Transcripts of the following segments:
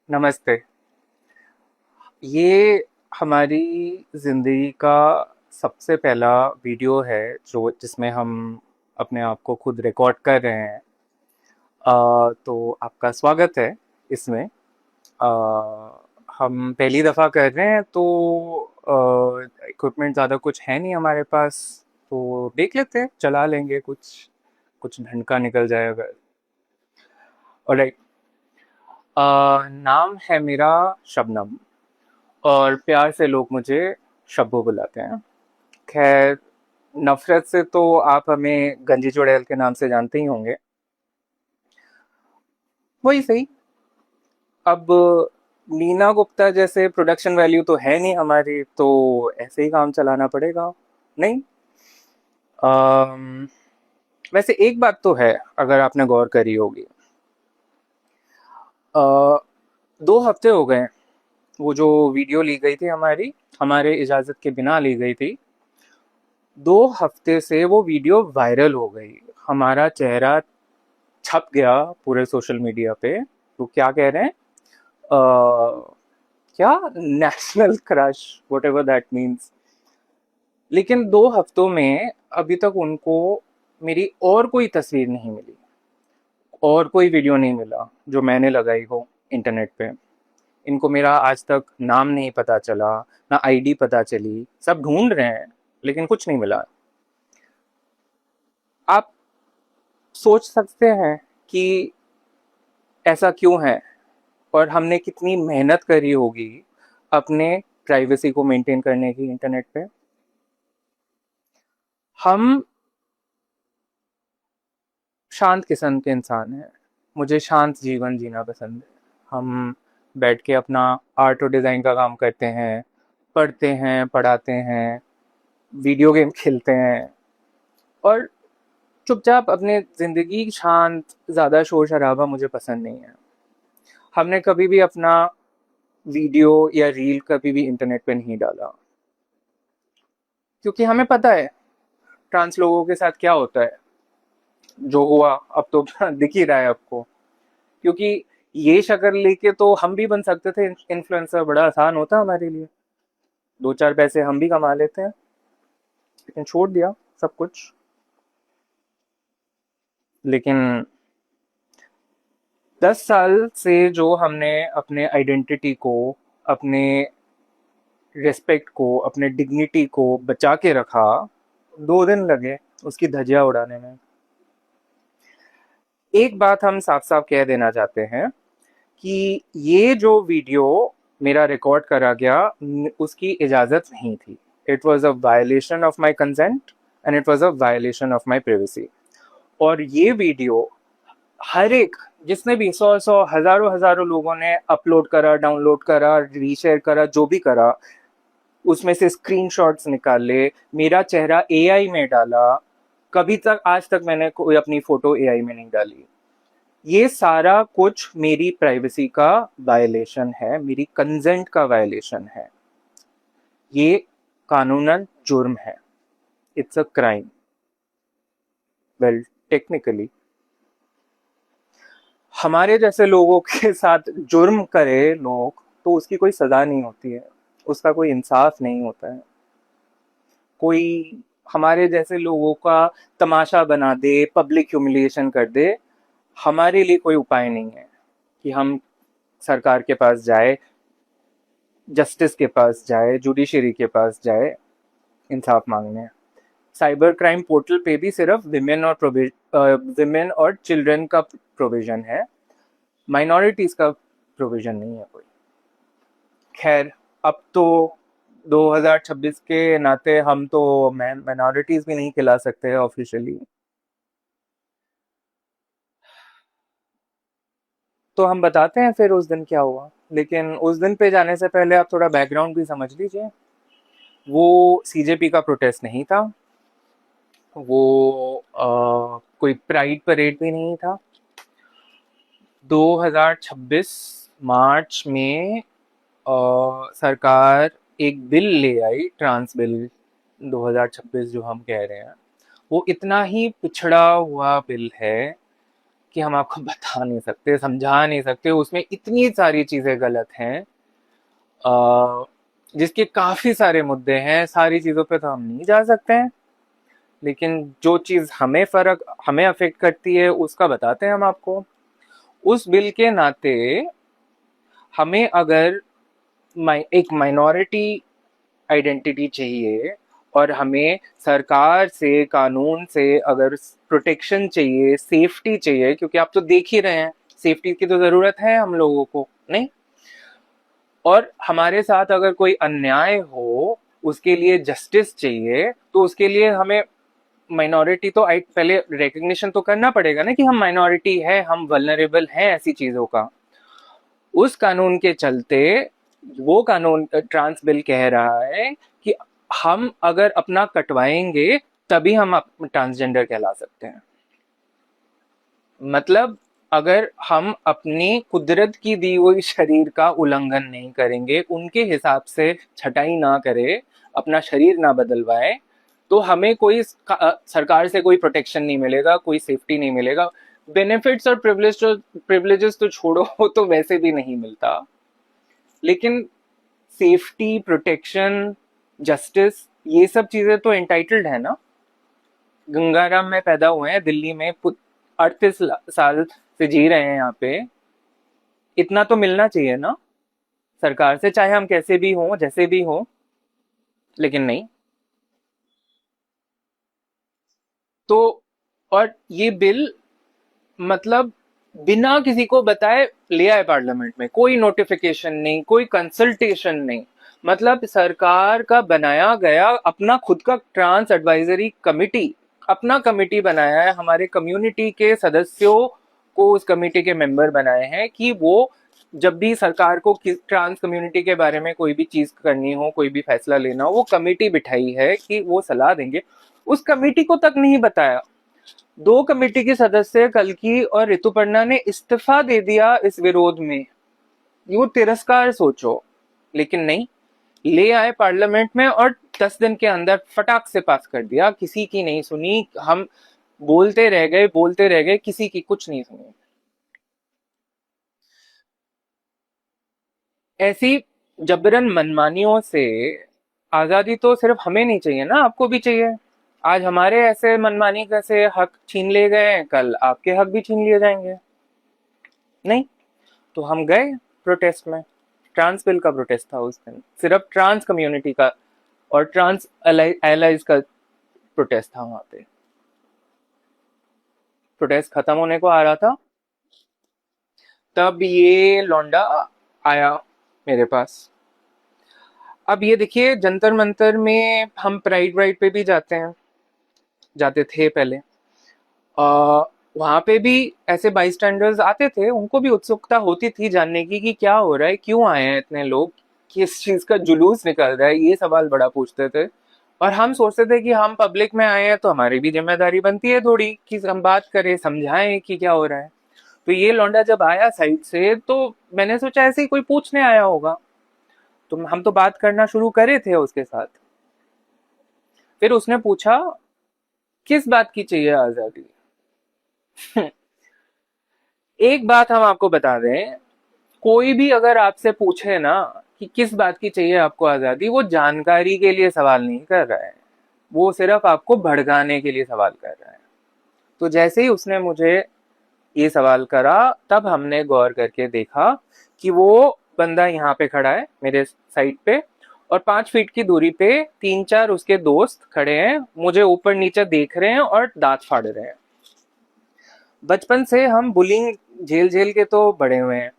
नमस्ते। ये हमारी ज़िंदगी का सबसे पहला वीडियो है जो जिसमें हम अपने आप को खुद रिकॉर्ड कर रहे हैं। तो आपका स्वागत है इसमें। अ, हम पहली दफ़ा कर रहे हैं तो इक्विपमेंट ज़्यादा कुछ है नहीं हमारे पास, तो देख लेते हैं, चला लेंगे कुछ कुछ ढंग का निकल जाए अगर। ऑलराइट। नाम है मेरा शबनम और प्यार से लोग मुझे शब्बू बुलाते हैं। खैर, नफरत से तो आप हमें गंजी चुड़ैल के नाम से जानते ही होंगे। वही सही। अब नीना गुप्ता जैसे प्रोडक्शन वैल्यू तो है नहीं हमारी, तो ऐसे ही काम चलाना पड़ेगा। नहीं। अम, वैसे एक बात तो है, अगर आपने गौर करी होगी। 2 हफ्ते हो गए वो जो वीडियो ली गई थी हमारी, हमारे इजाज़त के बिना ली गई थी। 2 हफ्ते से वो वीडियो वायरल हो गई, हमारा चेहरा छप गया पूरे सोशल मीडिया पे। तो क्या कह रहे हैं, क्या, national crush, what ever that means. लेकिन 2 हफ्तों में अभी तक उनको मेरी और कोई तस्वीर नहीं मिली, और कोई वीडियो नहीं मिला जो मैंने लगाई हो इंटरनेट पे। इनको मेरा आज तक नाम नहीं पता चला, ना आईडी पता चली। सब ढूंढ रहे हैं लेकिन कुछ नहीं मिला। आप सोच सकते हैं कि ऐसा क्यों है, और हमने कितनी मेहनत करी होगी अपने प्राइवेसी को मेंटेन करने की इंटरनेट पे। हम शांत किस्म के इंसान हैं। मुझे शांत जीवन जीना पसंद है। हम बैठ के अपना आर्ट और डिज़ाइन का काम करते हैं, पढ़ते हैं, पढ़ाते हैं, वीडियो गेम खेलते हैं और चुपचाप अपने ज़िंदगी शांत। ज़्यादा शोर शराबा मुझे पसंद नहीं है। हमने कभी भी अपना वीडियो या रील कभी भी इंटरनेट पे नहीं डाला, क्योंकि हमें पता है ट्रांस लोगों के साथ क्या होता है। जो हुआ अब तो दिख ही रहा है आपको। क्योंकि ये शक्ल लेके तो हम भी बन सकते थे इन्फ्लुएंसर, बड़ा आसान होता हमारे लिए, 2-4 पैसे हम भी कमा लेते हैं। लेकिन छोड़ दिया सब कुछ। लेकिन 10 साल से जो हमने अपने आइडेंटिटी को, अपने रिस्पेक्ट को, अपने डिग्निटी को बचा के रखा, 2 दिन लगे उसकी धज्जियां उड़ाने में। एक बात हम साफ साफ कह देना चाहते हैं कि ये जो वीडियो मेरा रिकॉर्ड करा गया, उसकी इजाज़त नहीं थी। It was a violation of my consent and it was a violation of my privacy. और ये वीडियो हर एक, जिसने भी 100 100 हजारों हजारों लोगों ने अपलोड करा, डाउनलोड करा, रीशेयर करा, जो भी करा, उसमें से स्क्रीनशॉट्स निकाले, मेरा चेहरा एआई में डाला। कभी तक आज तक मैंने कोई अपनी फोटो एआई में नहीं डाली। ये सारा कुछ मेरी प्राइवेसी का वायलेशन है, मेरी कंसेंट का वायलेशन है। ये कानूनन जुर्म है। It's a crime. Well, technically हमारे जैसे लोगों के साथ जुर्म करे लोग तो उसकी कोई सजा नहीं होती है, उसका कोई इंसाफ नहीं होता है। कोई हमारे जैसे लोगों का तमाशा बना दे, पब्लिक ह्यूमिलिएशन कर दे, हमारे लिए कोई उपाय नहीं है कि हम सरकार के पास जाए, जस्टिस के पास जाए, जुडिशरी के पास जाए इंसाफ मांगने। साइबर क्राइम पोर्टल पे भी सिर्फ विमेन और चिल्ड्रन का प्रोविजन है, माइनॉरिटीज का प्रोविजन नहीं है कोई। खैर, अब तो 2026 के नाते हम तो माइनॉरिटीज भी नहीं खिला सकते ऑफिशियली। तो हम बताते हैं फिर उस दिन क्या हुआ। लेकिन उस दिन पे जाने से पहले आप थोड़ा बैकग्राउंड भी समझ लीजिए। वो सीजेपी का प्रोटेस्ट नहीं था, वो कोई प्राइड परेड भी नहीं था। 2026 मार्च में सरकार एक बिल ले आई, ट्रांस बिल 2026 जो हम कह रहे हैं, वो इतना ही पिछड़ा हुआ बिल है कि हम आपको बता नहीं सकते, समझा नहीं सकते, उसमें इतनी सारी चीज़ें गलत हैं, जिसके काफ़ी सारे मुद्दे हैं, सारी चीज़ों पे तो हम नहीं जा सकते हैं, लेकिन जो चीज़ हमें अफेक्ट करती है उसका बताते हैं हम आपको। उस बिल के नाते हमें अगर एक माइनॉरिटी आइडेंटिटी चाहिए और हमें सरकार से, कानून से अगर प्रोटेक्शन चाहिए, सेफ्टी चाहिए, क्योंकि आप तो देख ही रहे हैं सेफ्टी की तो ज़रूरत है हम लोगों को, नहीं? और हमारे साथ अगर कोई अन्याय हो, उसके लिए जस्टिस चाहिए, तो उसके लिए हमें माइनॉरिटी तो पहले रिकग्निशन तो करना पड़ेगा ना कि हम माइनॉरिटी है, हम वल्नरेबल हैं ऐसी चीज़ों का। उस कानून के चलते वो कानून ट्रांस बिल कह रहा है कि हम अगर अपना कटवाएंगे तभी हम ट्रांसजेंडर कहला सकते हैं। मतलब अगर हम अपनी कुदरत की दी हुई शरीर का उल्लंघन नहीं करेंगे, उनके हिसाब से छटाई ना करें, अपना शरीर ना बदलवाए, तो हमें कोई सरकार से कोई प्रोटेक्शन नहीं मिलेगा, कोई सेफ्टी नहीं मिलेगा। बेनिफिट्स और प्रिविलेजेस तो छोड़ो, वो तो वैसे भी नहीं मिलता, लेकिन सेफ्टी, प्रोटेक्शन, जस्टिस, ये सब चीजें तो एंटाइटल्ड है ना। गंगाराम में पैदा हुए हैं, दिल्ली में 38 साल से जी रहे हैं यहाँ पे, इतना तो मिलना चाहिए ना सरकार से, चाहे हम कैसे भी हों, जैसे भी हों, लेकिन नहीं। तो और ये बिल मतलब बिना किसी को बताए ले आए पार्लियामेंट में, कोई नोटिफिकेशन नहीं, कोई कंसल्टेशन नहीं, मतलब सरकार का बनाया गया अपना खुद का ट्रांस एडवाइजरी कमिटी, अपना कमिटी बनाया है, हमारे कम्युनिटी के सदस्यों को उस कमिटी के मेंबर बनाए हैं कि वो जब भी सरकार को ट्रांस कम्युनिटी के बारे में कोई भी चीज करनी हो, कोई भी फैसला लेना हो, वो कमिटी बिठाई है कि वो सलाह देंगे। उस कमिटी को तक नहीं बताया। 2 कमेटी के सदस्य कल्कि और ऋतुपर्णा ने इस्तीफा दे दिया इस विरोध में। ये वो तिरस्कार सोचो, लेकिन नहीं, ले आए पार्लियामेंट में और 10 दिन के अंदर फटाक से पास कर दिया, किसी की नहीं सुनी। हम बोलते रह गए, बोलते रह गए, किसी की कुछ नहीं सुनी। ऐसी जबरन मनमानियों से आजादी तो सिर्फ हमें नहीं चाहिए ना, आपको भी चाहिए। आज हमारे ऐसे मनमानी कैसे हक छीन ले गए, कल आपके हक भी छीन लिए जाएंगे, नहीं? तो हम गए प्रोटेस्ट में, ट्रांस बिल का प्रोटेस्ट था उस दिन, सिर्फ ट्रांस कम्युनिटी का और ट्रांस एलाइज का प्रोटेस्ट था वहां पे। प्रोटेस्ट खत्म होने को आ रहा था, तब ये लौंडा आया मेरे पास। अब ये देखिए, जंतर मंतर में हम प्राइड वाइड पे भी जाते हैं, जाते थे पहले। वहां पे भी ऐसे बाई स्टैंडर्स आते थे, उनको भी उत्सुकता होती थी जानने की कि क्या हो रहा है, क्यों आए हैं इतने लोग, किस चीज का जुलूस निकल रहा है, ये सवाल बड़ा पूछते थे। और हम सोचते थे कि हम पब्लिक में आए हैं तो हमारी भी जिम्मेदारी बनती है थोड़ी कि हम बात करें, समझाएं कि क्या हो रहा है। तो ये लौंडा जब आया साइड से, तो मैंने सोचा ऐसे ही कोई पूछने आया होगा, तो हम तो बात करना शुरू करे थे उसके साथ। फिर उसने पूछा, किस बात की चाहिए आजादी? एक बात हम आपको बता दें, कोई भी अगर आपसे पूछे ना कि किस बात की चाहिए आपको आजादी, वो जानकारी के लिए सवाल नहीं कर रहा है, वो सिर्फ आपको भड़काने के लिए सवाल कर रहा है। तो जैसे ही उसने मुझे ये सवाल करा, तब हमने गौर करके देखा कि वो बंदा यहाँ पे खड़ा है मेरे साइड पे, और 5 फीट की दूरी पे 3-4 उसके दोस्त खड़े हैं, मुझे ऊपर नीचे देख रहे हैं और दांत फाड़ रहे हैं। बचपन से हम बुलिंग झेल झेल के तो बड़े हुए हैं,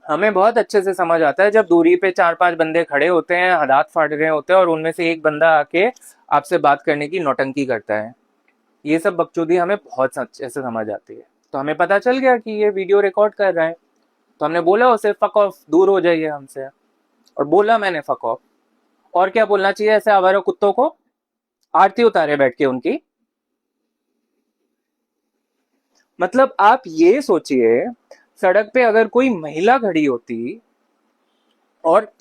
हमें बहुत अच्छे से समझ आता है जब दूरी पे 4-5 बंदे खड़े होते हैं, हाथ फाड़ रहे होते हैं, और उनमें से एक बंदा आके आपसे बात करने की नौटंकी करता है। ये सब बकचोदी हमें बहुत अच्छे से समझ आती है। तो हमें पता चल गया कि ये वीडियो रिकॉर्ड कर रहा है, तो हमने बोला उसे, फक ऑफ, दूर हो जाइए हमसे। और बोला मैंने, फक ऑफ। और क्या बोलना चाहिए ऐसे आवारा कुत्तों को? आरती उतारे बैठ के उनकी। मतलब आप ये सोचिए, सड़क पे अगर कोई महिला खड़ी होती और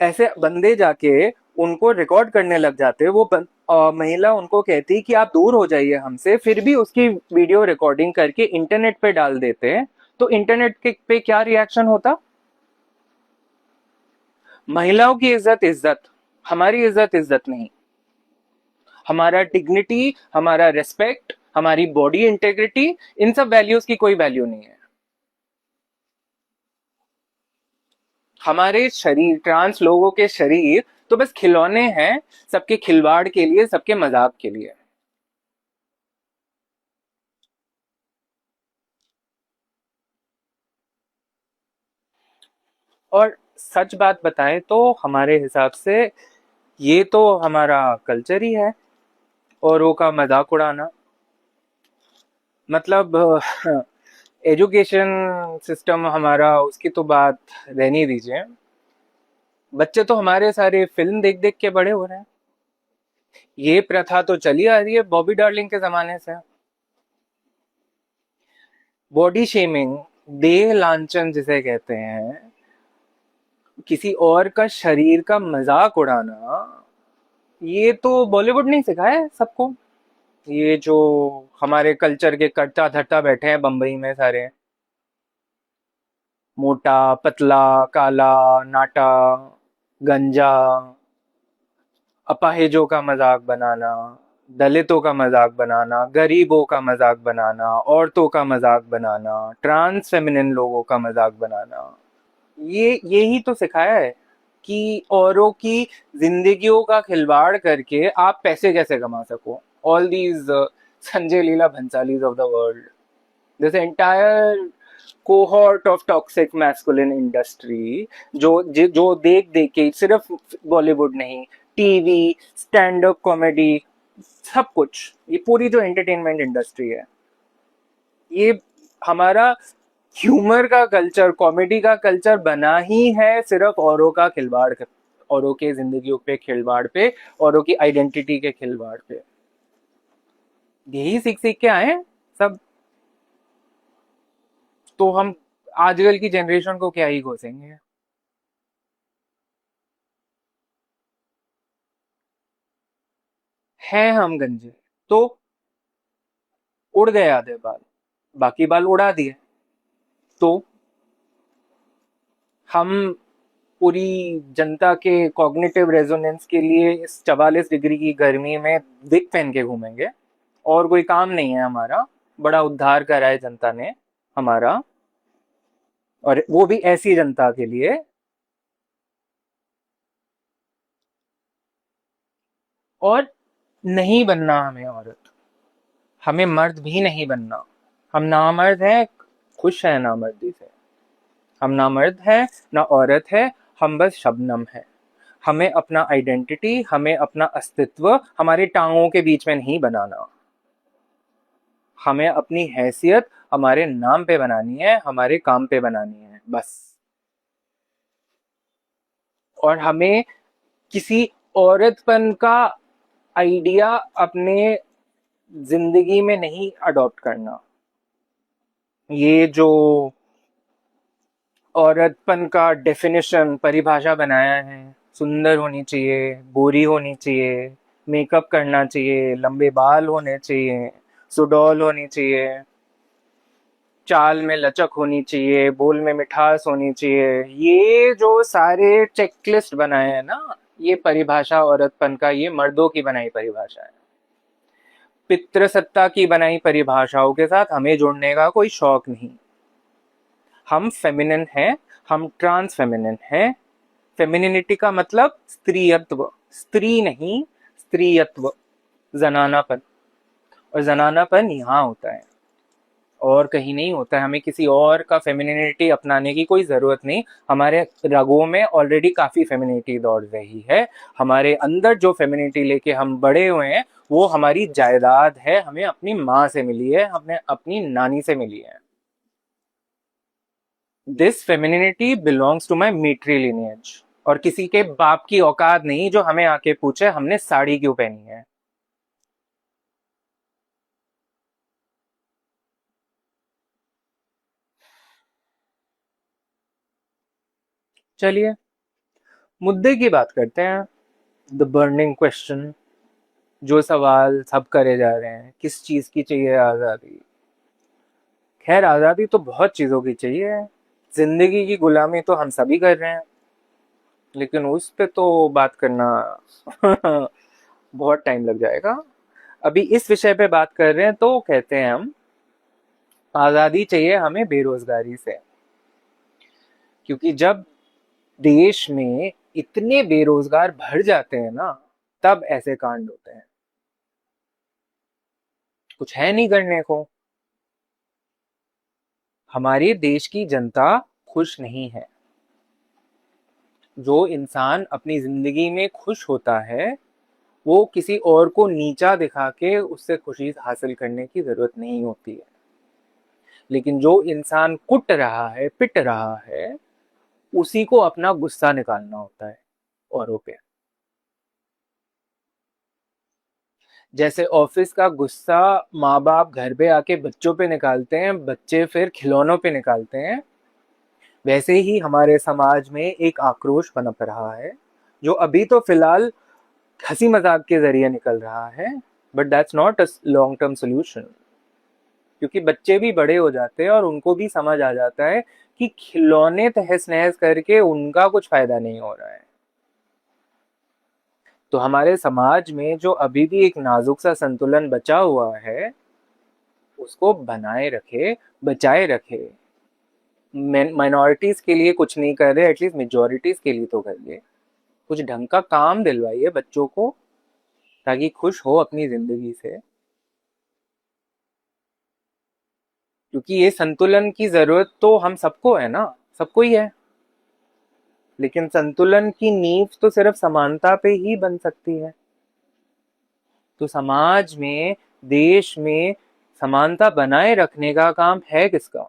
ऐसे बंदे जाके उनको रिकॉर्ड करने लग जाते, वो और महिला उनको कहती कि आप दूर हो जाइए हमसे, फिर भी उसकी वीडियो रिकॉर्डिंग करके इंटरनेट पे डाल देते हैं, तो इंटरनेट के पे क्या रिएक्शन होता? महिलाओं की इज्जत इज्जत, हमारी इज्जत इज्जत नहीं। हमारा डिग्निटी, हमारा रेस्पेक्ट, हमारी बॉडी इंटेग्रिटी, इन सब वैल्यूज की कोई वैल्यू नहीं है। हमारे शरीर, ट्रांस लोगों के शरीर तो बस खिलौने हैं, सबके खिलवाड़ के लिए, सबके मजाक के लिए। और सच बात बताएं तो हमारे हिसाब से ये तो हमारा कल्चर ही है, औरों का मजाक उड़ाना। मतलब एजुकेशन सिस्टम हमारा, उसकी तो बात रहनी दीजिए। बच्चे तो हमारे सारे फिल्म देख देख के बड़े हो रहे हैं। ये प्रथा तो चली आ रही है बॉबी डार्लिंग के जमाने से। बॉडी शेमिंग, देह लांछन जिसे कहते हैं, किसी और का शरीर का मजाक उड़ाना, ये तो बॉलीवुड नहीं सिखाया है सबको। ये जो हमारे कल्चर के करता धरता बैठे हैं बम्बई में सारे, मोटा पतला काला नाटा गंजा, अपाहिजों का मजाक बनाना, दलितों का मजाक बनाना, गरीबों का मजाक बनाना, औरतों का मजाक बनाना, ट्रांस फेमिनिन लोगों का मजाक बनाना, यही तो सिखाया है कि औरों की जिंदगियों का खिलवाड़ करके आप पैसे कैसे कमा सको। All these Sanjay Leela Bhansalis of the world, this entire cohort of toxic masculine industry, जो देख देख के सिर्फ बॉलीवुड नहीं, टीवी, स्टैंड अप कॉमेडी, सब कुछ, ये पूरी जो एंटरटेनमेंट इंडस्ट्री है, ये हमारा ह्यूमर का कल्चर, कॉमेडी का कल्चर बना ही है सिर्फ औरों का खिलवाड़ कर, औरों के जिंदगियों पे खिलवाड़ पे, औरों की आइडेंटिटी के खिलवाड़ पे। यही सीख सीख के आए हैं सब। तो हम आजकल की जनरेशन को क्या ही घोसेंगे। हैं हम गंजे तो उड़ गए आधे बाल, बाकी बाल उड़ा दिए। तो हम पूरी जनता के कॉग्निटिव रेजोनेंस के लिए इस 44 डिग्री की गर्मी में विग पहन के घूमेंगे, और कोई काम नहीं है हमारा। बड़ा उद्धार करा है जनता ने हमारा, और वो भी ऐसी जनता के लिए। और नहीं बनना हमें औरत, हमें मर्द भी नहीं बनना। हम नामर्द हैं, खुश हैं नामर्दी से। हम ना मर्द है ना औरत है, हम बस शबनम है। हमें अपना आइडेंटिटी, हमें अपना अस्तित्व हमारी टांगों के बीच में नहीं बनाना। हमें अपनी हैसियत हमारे नाम पे बनानी है, हमारे काम पे बनानी है बस। और हमें किसी औरतपन का आइडिया अपने जिंदगी में नहीं अडॉप्ट करना। ये जो औरतपन का डेफिनेशन, परिभाषा बनाया है, सुंदर होनी चाहिए, गोरी होनी चाहिए, मेकअप करना चाहिए, लंबे बाल होने चाहिए, सुडौल होनी चाहिए, चाल में लचक होनी चाहिए, बोल में मिठास होनी चाहिए, ये जो सारे चेकलिस्ट बनाए हैं ना, ये परिभाषा औरतपन का, ये मर्दों की बनाई परिभाषा है। पितृसत्ता की बनाई परिभाषाओं के साथ हमें जुड़ने का कोई शौक नहीं। हम फेमिनिन हैं, हम ट्रांस फेमिनिन हैं। फेमिनिनिटी का मतलब स्त्रीयत्व, स्त्री नहीं, स्त्रीयत्व, जनानापन। और जनानापन यहाँ होता है, और कहीं नहीं होता है। हमें किसी और का फेमिनिनिटी अपनाने की कोई ज़रूरत नहीं। हमारे रगों में ऑलरेडी काफ़ी फेमिनिटी दौड़ रही है। हमारे अंदर जो फेमिनिटी लेके हम बड़े हुए हैं, वो हमारी जायदाद है, हमें अपनी माँ से मिली है, हमें अपनी नानी से मिली है। This femininity belongs to my matrilineage, और किसी के बाप की औकात नहीं जो हमें आके पूछे हमने साड़ी क्यों पहनी है। चलिए मुद्दे की बात करते हैं, द बर्निंग क्वेश्चन। जो सवाल सब करे जा रहे हैं, किस चीज की चाहिए आजादी। खैर आजादी तो बहुत चीजों की चाहिए, जिंदगी की गुलामी तो हम सभी कर रहे हैं, लेकिन उस पे तो बात करना बहुत टाइम लग जाएगा। अभी इस विषय पे बात कर रहे हैं तो कहते हैं हम आजादी चाहिए हमें बेरोजगारी से, क्योंकि जब देश में इतने बेरोजगार भर जाते हैं ना, तब ऐसे कांड होते हैं। कुछ है नहीं करने को। हमारे देश की जनता खुश नहीं है। जो इंसान अपनी जिंदगी में खुश होता है, वो किसी और को नीचा दिखा के उससे खुशी हासिल करने की जरूरत नहीं होती है। लेकिन जो इंसान कुट रहा है, पिट रहा है, उसी को अपना गुस्सा निकालना होता है औरों पे। जैसे ऑफिस का गुस्सा माँ बाप घर पे आके बच्चों पे निकालते हैं, बच्चे फिर खिलौनों पे निकालते हैं, वैसे ही हमारे समाज में एक आक्रोश पनप रहा है, जो अभी तो फिलहाल हंसी मजाक के जरिए निकल रहा है, but that's not a long term solution. क्योंकि बच्चे भी बड़े हो जाते हैं और उनको भी समझ आ जाता है कि खिलौने तहस नहस करके उनका कुछ फायदा नहीं हो रहा है। तो हमारे समाज में जो अभी भी एक नाजुक सा संतुलन बचा हुआ है, उसको बनाए रखे, बचाए रखे। माइनॉरिटीज के लिए कुछ नहीं कर रहे, एटलीस्ट मेजोरिटीज के लिए तो करिए। कुछ ढंग का काम दिलवाइए बच्चों को, ताकि खुश हो अपनी जिंदगी से। क्योंकि ये संतुलन की जरूरत तो हम सबको है ना, सबको ही है। लेकिन संतुलन की नींव तो सिर्फ समानता पे ही बन सकती है। तो समाज में, देश में समानता बनाए रखने का काम है किसका?